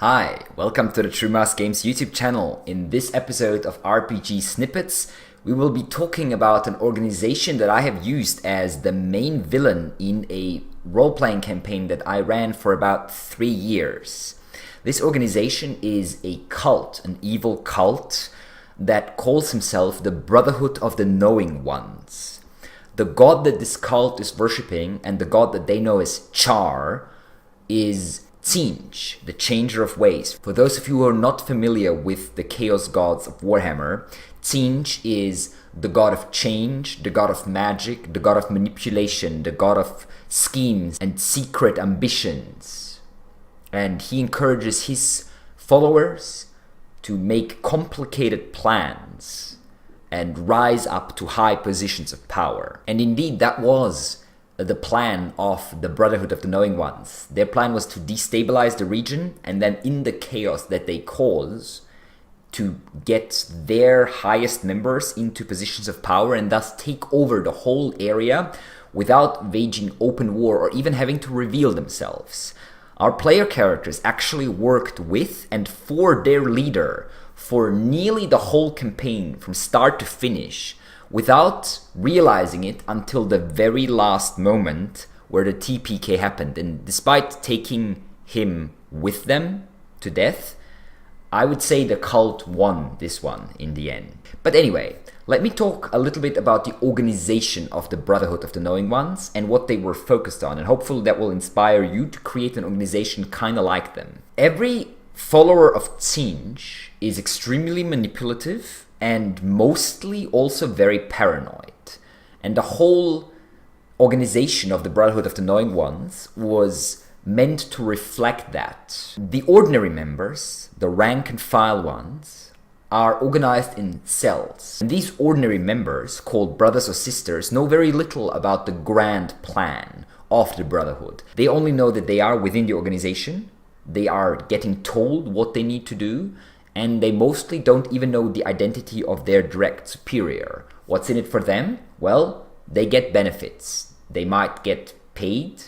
Hi, welcome to the True Mouse Games YouTube channel. In this episode of RPG Snippets, we will be talking about an organization that I have used as the main villain in a role-playing campaign that I ran for about 3 years. This organization is a cult, an evil cult, that calls himself the Brotherhood of the Knowing Ones. The god that this cult is worshipping, and the god that they know as Char, is Tzeetch, the Changer of Ways. For those of you who are not familiar with the Chaos Gods of Warhammer, Tzeetch is the god of change, the god of magic, the god of manipulation, the god of schemes and secret ambitions. And he encourages his followers to make complicated plans and rise up to high positions of power. And indeed, that was the plan of the Brotherhood of the Knowing Ones. Their plan was to destabilize the region, and then in the chaos that they cause, to get their highest members into positions of power and thus take over the whole area without waging open war or even having to reveal themselves. Our player characters actually worked with and for their leader for nearly the whole campaign from start to finish, without realizing it until the very last moment where the TPK happened. And despite taking him with them to death, I would say the cult won this one in the end. But anyway, let me talk a little bit about the organization of the Brotherhood of the Knowing Ones and what they were focused on, and hopefully that will inspire you to create an organization kind of like them. Every follower of Tzeetch is extremely manipulative and mostly also very paranoid. And the whole organization of the Brotherhood of the Knowing Ones was meant to reflect that. The ordinary members, the rank and file ones, are organized in cells. And these ordinary members, called brothers or sisters, know very little about the grand plan of the Brotherhood. They only know that they are within the organization, they are getting told what they need to do, and they mostly don't even know the identity of their direct superior. What's in it for them? Well, they get benefits. They might get paid,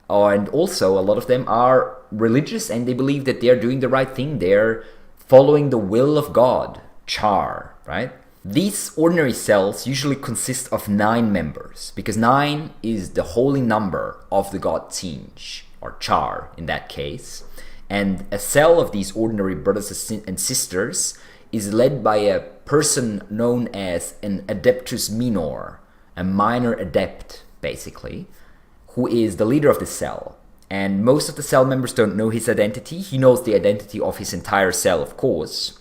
and also a lot of them are religious and they believe that they're doing the right thing. They're following the will of God, Char, right? These ordinary cells usually consist of 9 members, because 9 is the holy number of the god Tzeetch, or Char in that case. And a cell of these ordinary brothers and sisters is led by a person known as an Adeptus Minor, a minor adept, basically, who is the leader of the cell. And most of the cell members don't know his identity. He knows the identity of his entire cell, of course.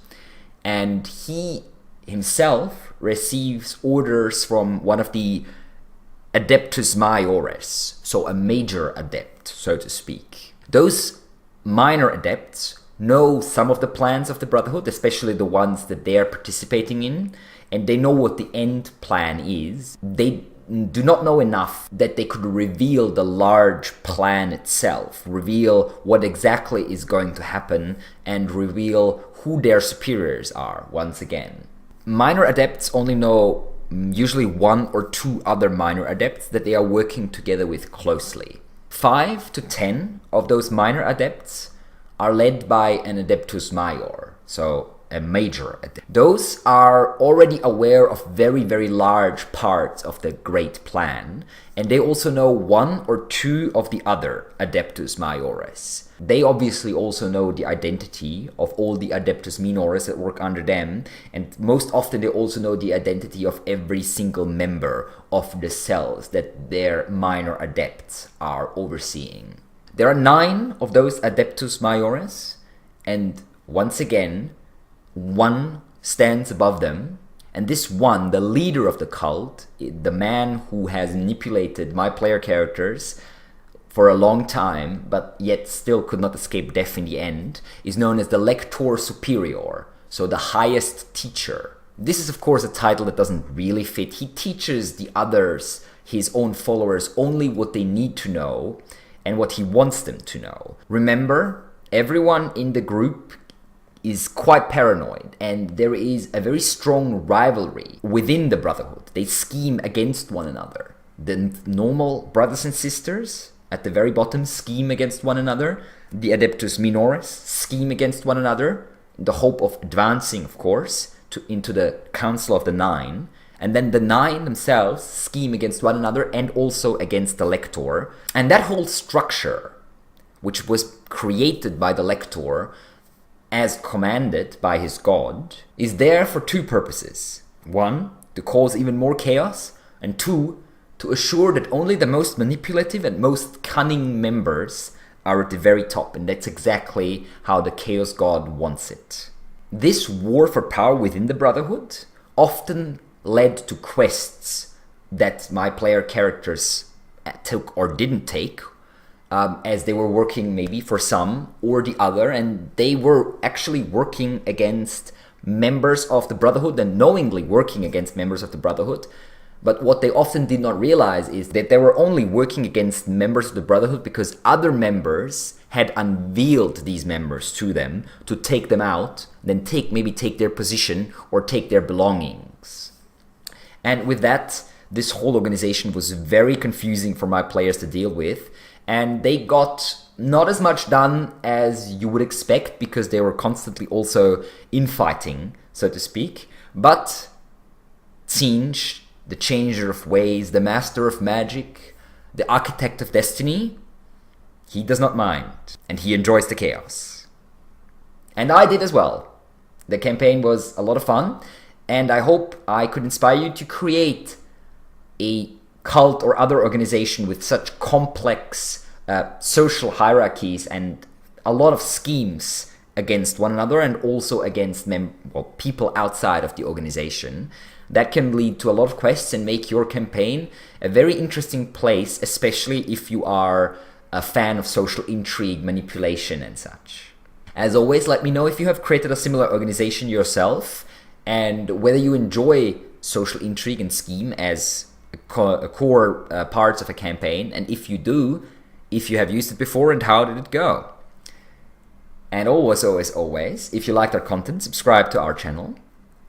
And he himself receives orders from one of the Adeptus Maiores, so a major adept, so to speak. Those minor adepts know some of the plans of the Brotherhood, especially the ones that they are participating in, and they know what the end plan is. They do not know enough that they could reveal the large plan itself, reveal what exactly is going to happen, and reveal who their superiors are once again. Minor adepts only know usually 1 or 2 other minor adepts that they are working together with closely. 5 to 10 of those minor adepts are led by an Adeptus Major, so a major adept. Those are already aware of very, very large parts of the great plan, and they also know 1 or 2 of the other Adeptus Maiores. They obviously also know the identity of all the Adeptus Minores that work under them, and most often they also know the identity of every single member of the cells that their minor adepts are overseeing. There are 9 of those Adeptus Maiores, and once again, 1 stands above them, and this one, the leader of the cult, the man who has manipulated my player characters for a long time, but yet still could not escape death in the end, is known as the Lector Superior, so the highest teacher. This is of course a title that doesn't really fit. He teaches the others, his own followers, only what they need to know and what he wants them to know. Remember, everyone in the group is quite paranoid, and there is a very strong rivalry within the Brotherhood. They scheme against one another. The normal brothers and sisters at the very bottom scheme against one another. the Adeptus Minoris scheme against one another in the hope of advancing, of course, into the Council of the Nine. And then the Nine themselves scheme against one another and also against the Lector. And that whole structure, which was created by the Lector as commanded by his god, is there for two purposes. One, to cause even more chaos, and two, to assure that only the most manipulative and most cunning members are at the very top, and that's exactly how the Chaos God wants it. This war for power within the Brotherhood often led to quests that my player characters took or didn't take, as they were working maybe for some or the other, and they were actually working against members of the Brotherhood and knowingly working against members of the Brotherhood. But what they often did not realize is that they were only working against members of the Brotherhood because other members had unveiled these members to them to take them out, then maybe take their position or take their belongings. And with that, this whole organization was very confusing for my players to deal with, and they got not as much done as you would expect because they were constantly also infighting, so to speak. But Tzeetch, the changer of ways, the master of magic, the architect of destiny, he does not mind, and he enjoys the chaos. And I did as well. The campaign was a lot of fun, and I hope I could inspire you to create a cult or other organization with such complex social hierarchies and a lot of schemes against one another and also against people outside of the organization. That can lead to a lot of quests and make your campaign a very interesting place, especially if you are a fan of social intrigue, manipulation and such. As always, let me know if you have created a similar organization yourself and whether you enjoy social intrigue and scheme as core parts of a campaign, and if you do, if you have used it before and how did it go. And always, if you liked our content, subscribe to our channel,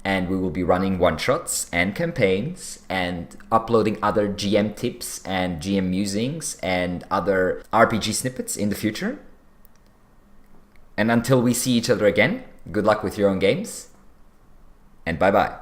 and we will be running one-shots and campaigns and uploading other GM tips and GM musings and other RPG snippets in the future. And until we see each other again, good luck with your own games, and bye-bye.